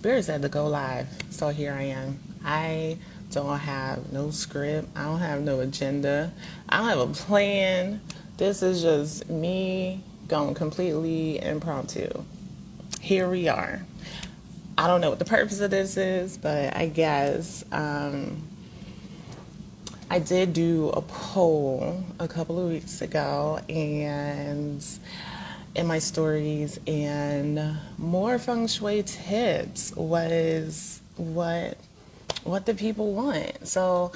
Spirit said to go live, so here I am. I don't have no script. I don't have no agenda. I don't have a plan. This is just me going completely impromptu. Here we are. I don't know what the purpose of this is, but I guess I did do a poll a couple of weeks ago and in my stories, and more Feng Shui tips was what the people want. So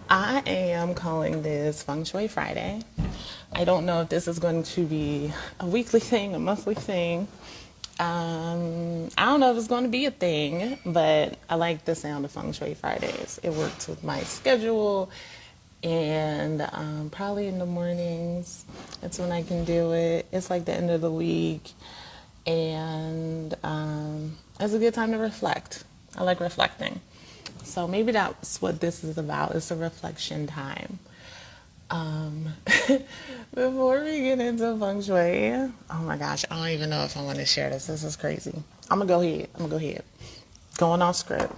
I am calling this Feng Shui Friday. I don't know if this is going to be a weekly thing, a monthly thing. I don't know if it's going to be a thing, but I like the sound of Feng Shui Fridays. It works with my schedule, and probably in the mornings, that's when I can do it. It's like the end of the week, and it's a good time to reflect. I like reflecting. So maybe that's what this is about. It's a reflection time. Before we get into Feng Shui, oh my gosh, I don't even know if I want to share this. This is crazy. I'm gonna go ahead. Going off script.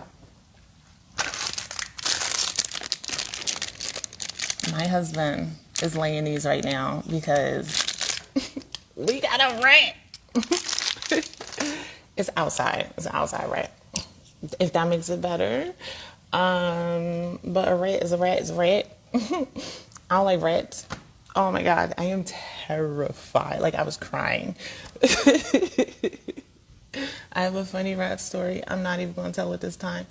My husband is laying these right now because we got a rat. It's outside. It's an outside rat. If that makes it better. But a rat is a rat is a rat. I don't like rats. Oh my God, I am terrified. Like, I was crying. I have a funny rat story. I'm not even going to tell it this time.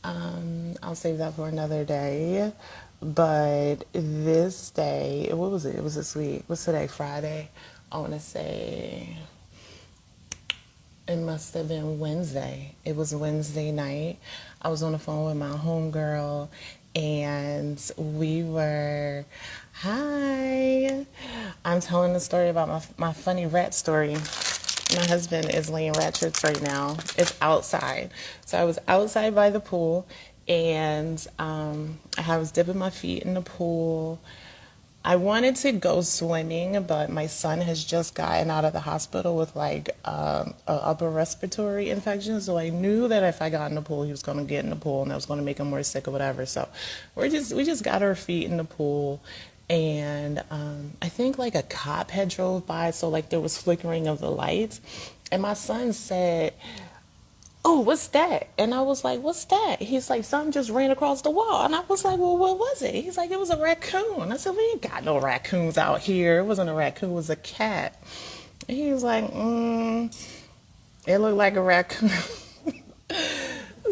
I'll save that for another day. But this day, what was it? It was this week. What's today? Friday? I want to say it must have been Wednesday. It was Wednesday night. I was on the phone with my homegirl, and we were, hi. I'm telling the story about my funny rat story. My husband is laying rat tricks right now. It's outside. So I was outside by the pool, and I was dipping my feet in the pool. I wanted to go swimming, but my son has just gotten out of the hospital with like a upper respiratory infection. So I knew that if I got in the pool, he was going to get in the pool, and that was going to make him more sick or whatever. So we just got our feet in the pool, and I think like a cop had drove by, so like there was flickering of the lights, and my son said, "Oh, what's that?" And I was like, "What's that?" He's like, "Something just ran across the wall." And I was like, "Well, what was it?" He's like, "It was a raccoon." I said, "We ain't got no raccoons out here." It wasn't a raccoon, it was a cat. And he was like, "It looked like a raccoon."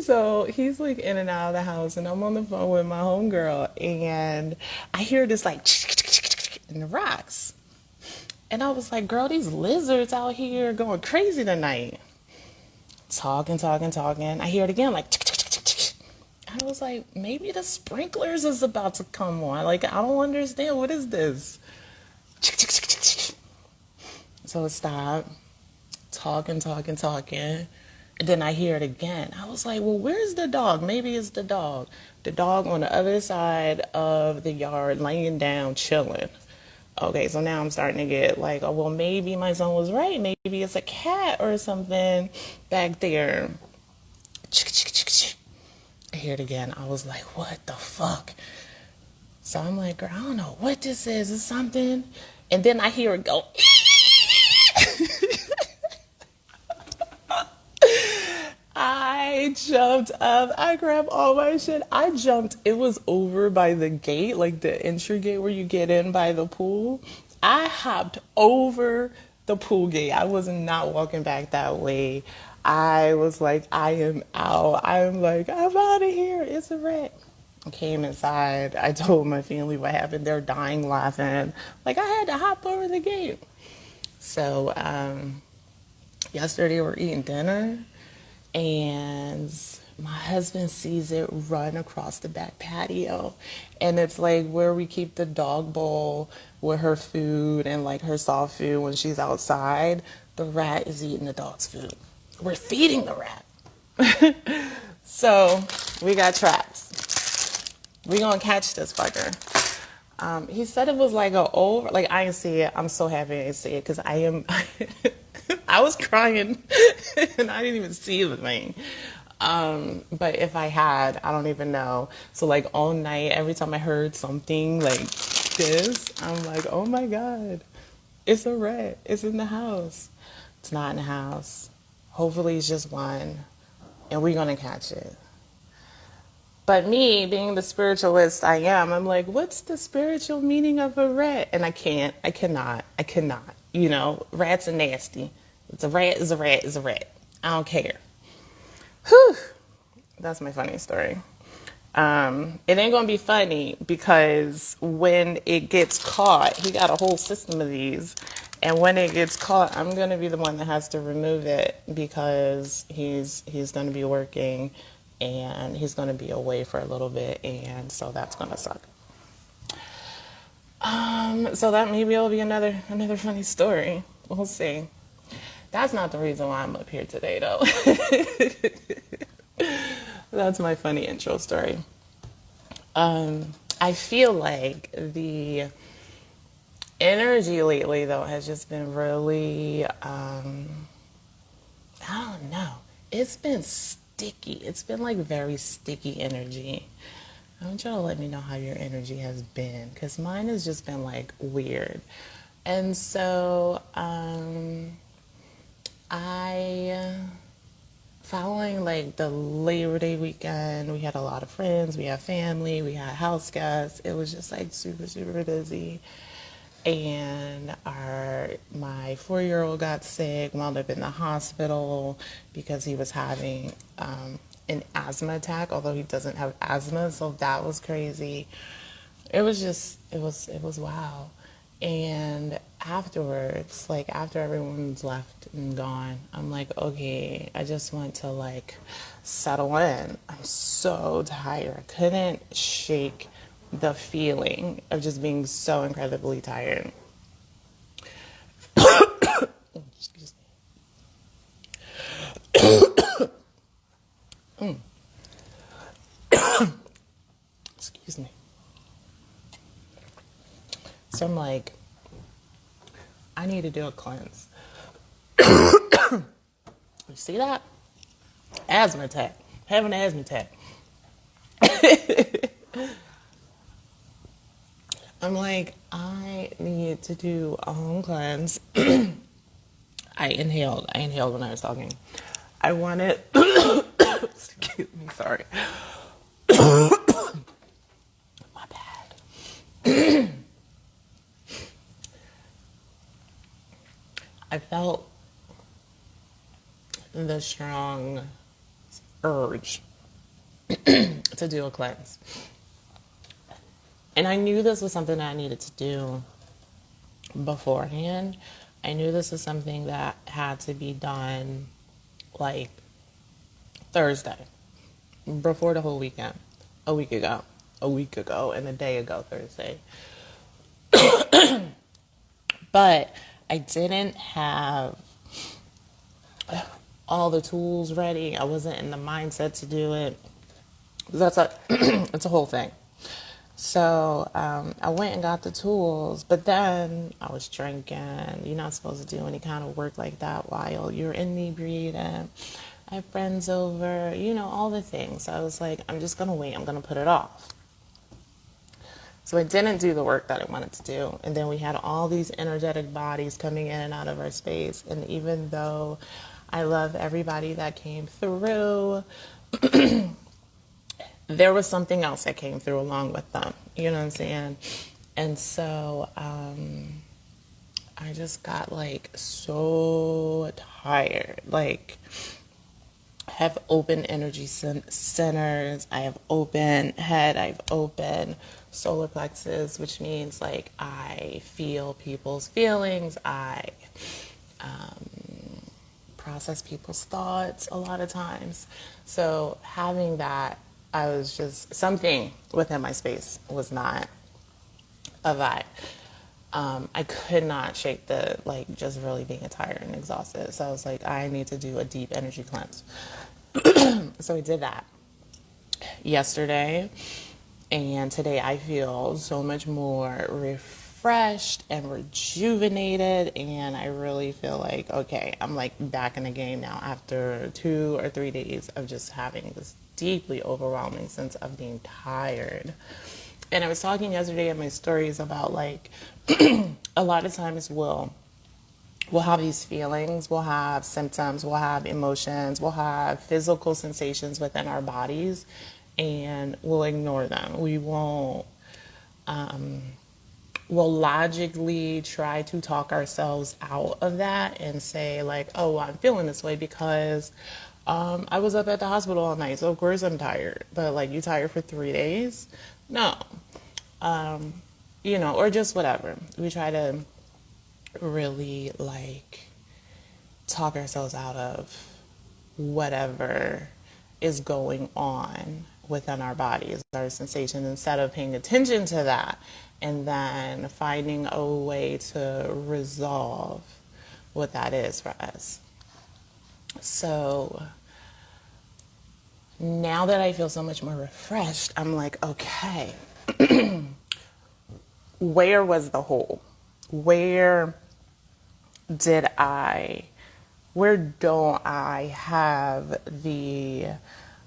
So he's like in and out of the house, and I'm on the phone with my homegirl, and I hear this like in the rocks. And I was like, "Girl, these lizards out here going crazy tonight." Talking. I hear it again, like, I was like, maybe the sprinklers is about to come on. Like, I don't understand. What is this? So it stopped. Talking. And then I hear it again. I was like, well, where's the dog? Maybe it's the dog. The dog on the other side of the yard, laying down, chilling. Okay, so now I'm starting to get like, oh, well, maybe my son was right. Maybe it's a cat or something back there. I hear it again. I was like, what the fuck? So I'm like, girl, I don't know what this is. It's something. And then I hear it go. I jumped up. I grabbed all my shit. I jumped. It was over by the gate, like the entry gate where you get in by the pool. I hopped over the pool gate. I was not walking back that way. I was like, I am out. I'm like, I'm out of here. It's a rat. I came inside. I told my family what happened. They're dying laughing. Like, I had to hop over the gate. So, yesterday we're eating dinner, and my husband sees it run across the back patio, and it's like where we keep the dog bowl with her food and like her soft food when she's outside. The rat is eating the dog's food. We're feeding the rat. So we got traps. We gonna catch this fucker. He said it was like I didn't see it. I'm so happy I didn't see it because I was crying and I didn't even see the thing. But if I had, I don't even know. So like all night, every time I heard something like this, I'm like, oh my God, it's a rat. It's in the house. It's not in the house. Hopefully it's just one, and we're going to catch it. But me, being the spiritualist I am, I'm like, what's the spiritual meaning of a rat? And I cannot. You know, rats are nasty. It's a rat, is a rat, is a rat. I don't care. Whew. That's my funny story. It ain't gonna be funny because when it gets caught, he got a whole system of these. And when it gets caught, I'm gonna be the one that has to remove it because he's gonna be working and he's gonna be away for a little bit, and so that's gonna suck. So that maybe will be another funny story. We'll see. That's not the reason why I'm up here today, though. That's my funny intro story. I feel like the energy lately, though, has just been really, I don't know. It's been sticky. It's been like very sticky energy. I want you to let me know how your energy has been, because mine has just been like weird. And so, following like the Labor Day weekend, we had a lot of friends, we had family, we had house guests. It was just like super, super busy. And my 4-year-old got sick, wound up in the hospital because he was having an asthma attack, although he doesn't have asthma, so that was crazy. It was wow. And afterwards, like after everyone's left and gone, I'm like, okay, I just want to like settle in. I'm so tired. I couldn't shake the feeling of just being so incredibly tired. Excuse me. Excuse me. So I'm like, I need to do a cleanse. You see that? Asthma attack. Having an asthma attack. I'm like, I need to do a home cleanse. I inhaled when I was talking. I wanted, excuse me, sorry. My bad. I felt the strong urge to do a cleanse. And I knew this was something that I needed to do beforehand. I knew this was something that had to be done like Thursday, before the whole weekend, a week ago, and a day ago Thursday. But I didn't have all the tools ready. I wasn't in the mindset to do it. That's it's a whole thing. So I went and got the tools, but then I was drinking. You're not supposed to do any kind of work like that while you're inebriated. I have friends over, all the things. So I was like, I'm just going to wait. I'm going to put it off. So I didn't do the work that I wanted to do. And then we had all these energetic bodies coming in and out of our space. And even though I love everybody that came through, there was something else that came through along with them. You know what I'm saying? And so I just got like so tired. Like, I have open energy centers. I have open head. I have open solar plexus, which means like I feel people's feelings. I process people's thoughts a lot of times. So having that, I was just, something within my space was not a vibe. I could not shake the, like, just really being tired and exhausted. So I was like, I need to do a deep energy cleanse. So I did that yesterday. And today I feel so much more refreshed and rejuvenated, and I really feel like, okay, I'm like back in the game now after 2 or 3 days of just having this deeply overwhelming sense of being tired. And I was talking yesterday in my stories about like a lot of times we'll have these feelings, we'll have symptoms, we'll have emotions, we'll have physical sensations within our bodies, and we'll ignore them. We won't, we'll logically try to talk ourselves out of that and say like, oh, well, I'm feeling this way because I was up at the hospital all night, so of course I'm tired. But like, you tired for 3 days? No. Or just whatever. We try to really like talk ourselves out of whatever is going on within our bodies, our sensations, instead of paying attention to that and then finding a way to resolve what that is for us. So now that I feel so much more refreshed, I'm like, okay, where was the hole? Where don't I have the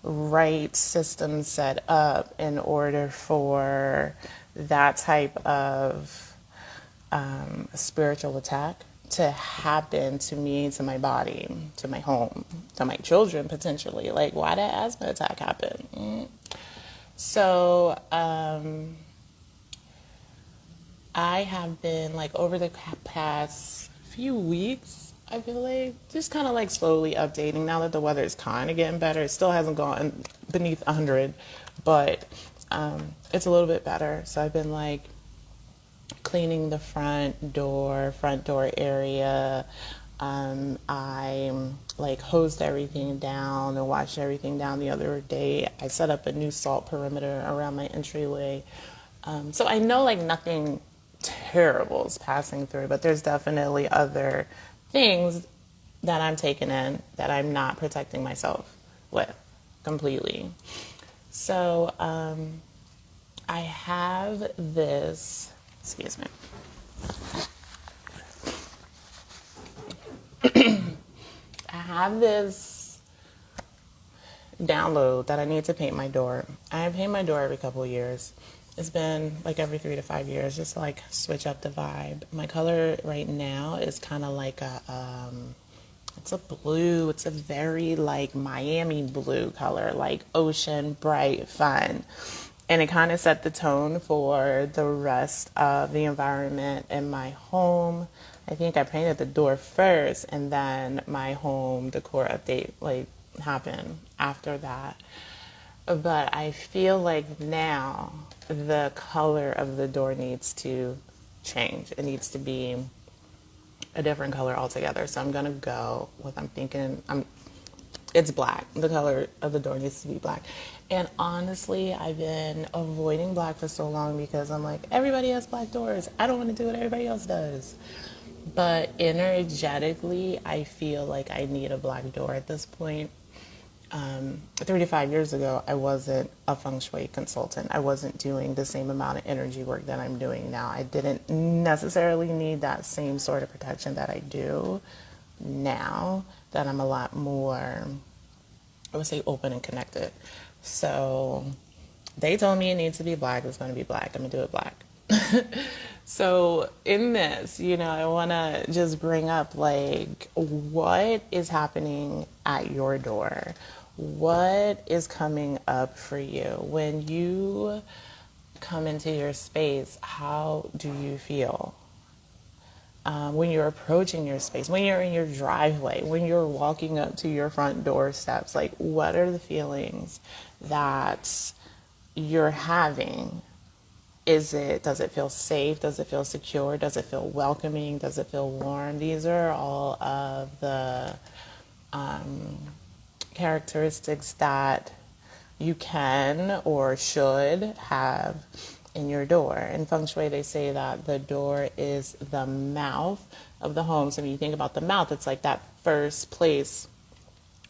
right system set up in order for that type of spiritual attack to happen to me, to my body, to my home, to my children potentially? Like, why did asthma attack happen? So I have been like over the past few weeks, I feel like just kind of like slowly updating now that the weather is kind of getting better. It still hasn't gone beneath 100, but it's a little bit better. So I've been like cleaning the front door area. I like hosed everything down and washed everything down the other day. I set up a new salt perimeter around my entryway. So I know like nothing terrible is passing through, but there's definitely other things that I'm taking in that I'm not protecting myself with completely. So I have this, excuse me. I have this download that I need to paint my door. I paint my door every couple of years. It's been like every 3 to 5 years, just to like switch up the vibe. My color right now is kind of like it's a blue. It's a very like Miami blue color, like ocean, bright, fun. And it kind of set the tone for the rest of the environment in my home. I think I painted the door first, and then my home decor update like happened after that. But I feel like now the color of the door needs to change. It needs to be a different color altogether. So I'm gonna go with, it's black. The color of the door needs to be black. And honestly, I've been avoiding black for so long because I'm like, everybody has black doors. I don't want to do what everybody else does. But energetically, I feel like I need a black door at this point. 3 to 5 years ago, I wasn't a Feng Shui consultant. I wasn't doing the same amount of energy work that I'm doing now. I didn't necessarily need that same sort of protection that I do now that I'm a lot more, I would say, open and connected. So they told me it needs to be black. It's going to be black. I'm going to do it black. So in this, I want to just bring up like what is happening at your door. What is coming up for you when you come into your space? How do you feel? When you're approaching your space, when you're in your driveway, when you're walking up to your front door steps, like what are the feelings that you're having? Does it feel safe? Does it feel secure? Does it feel welcoming? Does it feel warm? These are all of the characteristics that you can or should have in your door. In Feng Shui, they say that the door is the mouth of the home. So when you think about the mouth, it's like that first place.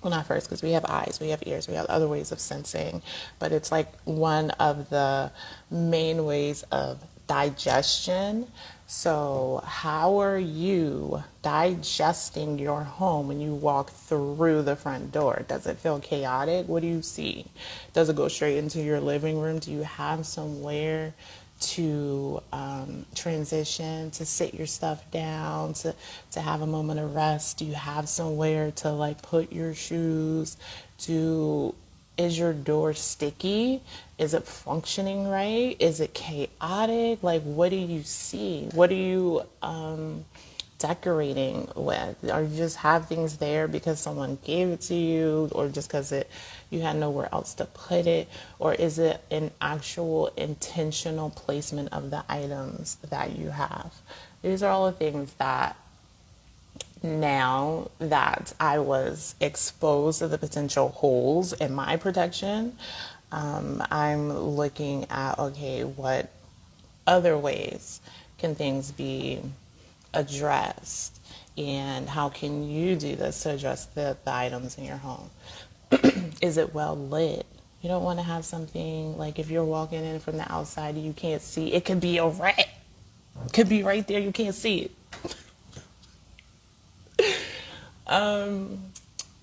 Well, not first, because we have eyes, we have ears, we have other ways of sensing, but it's like one of the main ways of digestion So how are you digesting your home when you walk through the front door? Does it feel chaotic? What do you see? Does it go straight into your living room? Do you have somewhere to transition, to sit your stuff down, to have a moment of rest? Do you have somewhere to like put your shoes? Is your door sticky? Is it functioning right? Is it chaotic? Like, what do you see? What are you decorating with? Or you just have things there because someone gave it to you, or just because you had nowhere else to put it? Or is it an actual intentional placement of the items that you have? These are all the things that, now that I was exposed to the potential holes in my protection, I'm looking at, okay, what other ways can things be addressed? And how can you do this to address the items in your home? Is it well lit? You don't want to have something like, if you're walking in from the outside, you can't see. It could be a rat. It could be right there. You can't see it.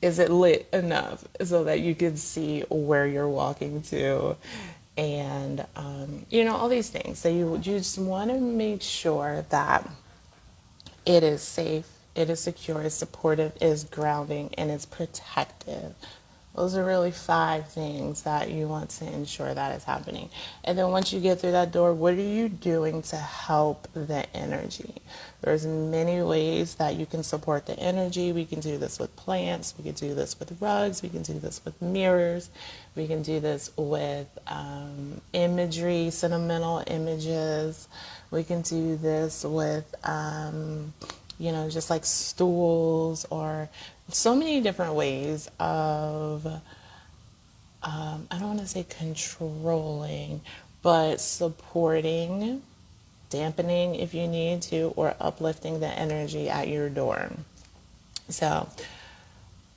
Is it lit enough so that you can see where you're walking to? And, all these things. So you just want to make sure that it is safe, it is secure, it's supportive, it's grounding, and it's protective. Those are really 5 things that you want to ensure that is happening. And then once you get through that door, what are you doing to help the energy? There's many ways that you can support the energy. We can do this with plants. We can do this with rugs. We can do this with mirrors. We can do this with imagery, sentimental images. We can do this with just like stools, or so many different ways of, I don't want to say controlling, but supporting, dampening if you need to, or uplifting the energy at your door. So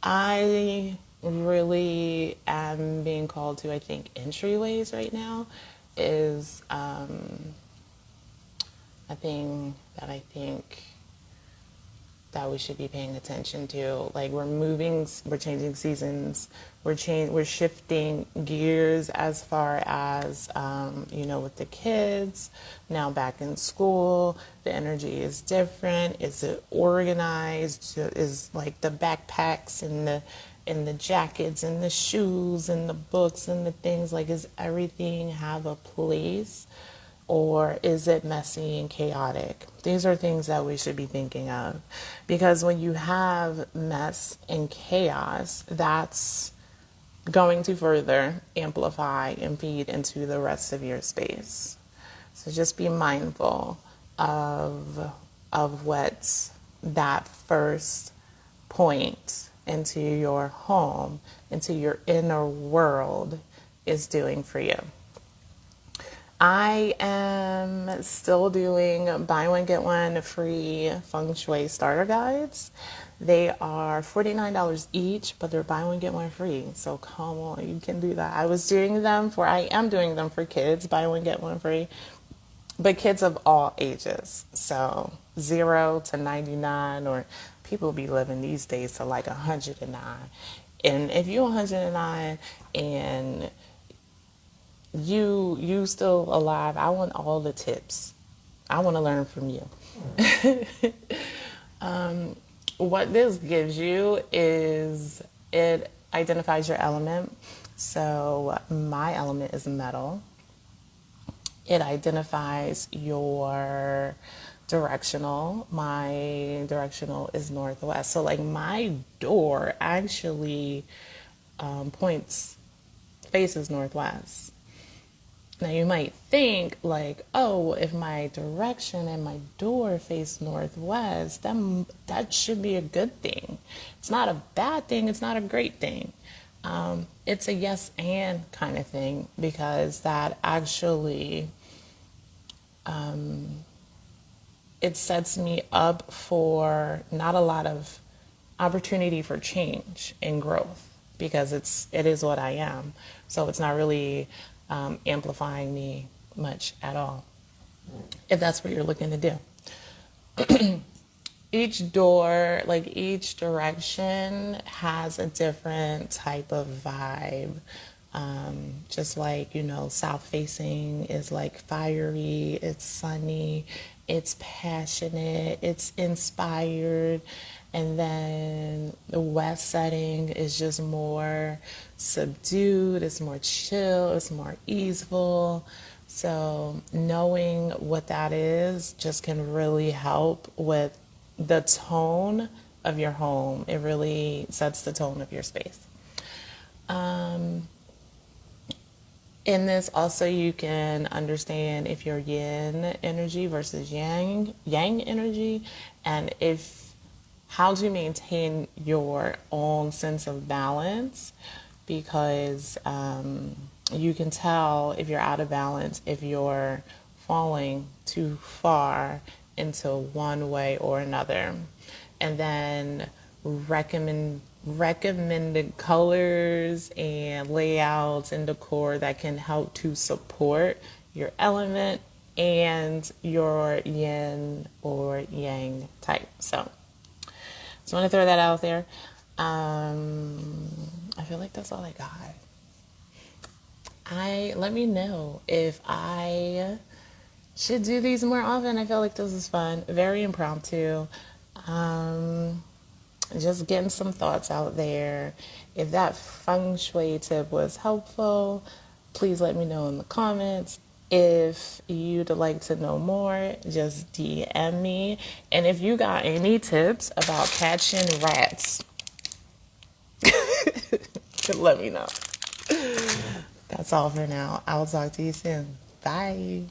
I really am being called to, I think, entryways right now is a thing that I think that we should be paying attention to. Like, we're changing seasons, we're shifting gears as far as with the kids now back in school. The energy is different. Is it organized? Is like the backpacks and the jackets and the shoes and the books and the things, like, does everything have a place? Or is it messy and chaotic? These are things that we should be thinking of. Because when you have mess and chaos, that's going to further amplify and feed into the rest of your space. So just be mindful of what that first point into your home, into your inner world, is doing for you. I am still doing buy one, get one free Feng Shui starter guides. They are $49 each, but they're buy one, get one free. So come on, you can do that. I am doing them for kids, buy one, get one free, but kids of all ages. So 0 to 99, or people be living these days to like 109. And if you're 109 and you still alive, I want all the tips. I want to learn from you. What this gives you is, it identifies your element. So my element is metal. It identifies your directional. My directional is northwest. So like my door actually faces northwest. Now you might think like, oh, if my direction and my door face northwest, that should be a good thing. It's not a bad thing. It's not a great thing. It's a yes and kind of thing, because that actually, it sets me up for not a lot of opportunity for change and growth, because it is what I am. So it's not really amplifying me much at all, if that's what you're looking to do. each door, like each direction has a different type of vibe. Just like, south facing is like fiery, it's sunny, it's passionate, it's inspired. And then the west setting is just more subdued, it's more chill, it's more easeful. So knowing what that is just can really help with the tone of your home. It really sets the tone of your space. In this also you can understand if you're yin energy versus yang energy, and if how to maintain your own sense of balance, because you can tell if you're out of balance, if you're falling too far into one way or another. And then recommended colors and layouts and decor that can help to support your element and your yin or yang type. So just want to throw that out there. I feel like that's all I got. Let me know if I should do these more often. I feel like this is fun, very impromptu. Just getting some thoughts out there. If that Feng Shui tip was helpful, please let me know in the comments. If you'd like to know more, just DM me. And if you got any tips about catching rats, let me know. That's all for now. I'll talk to you soon. Bye.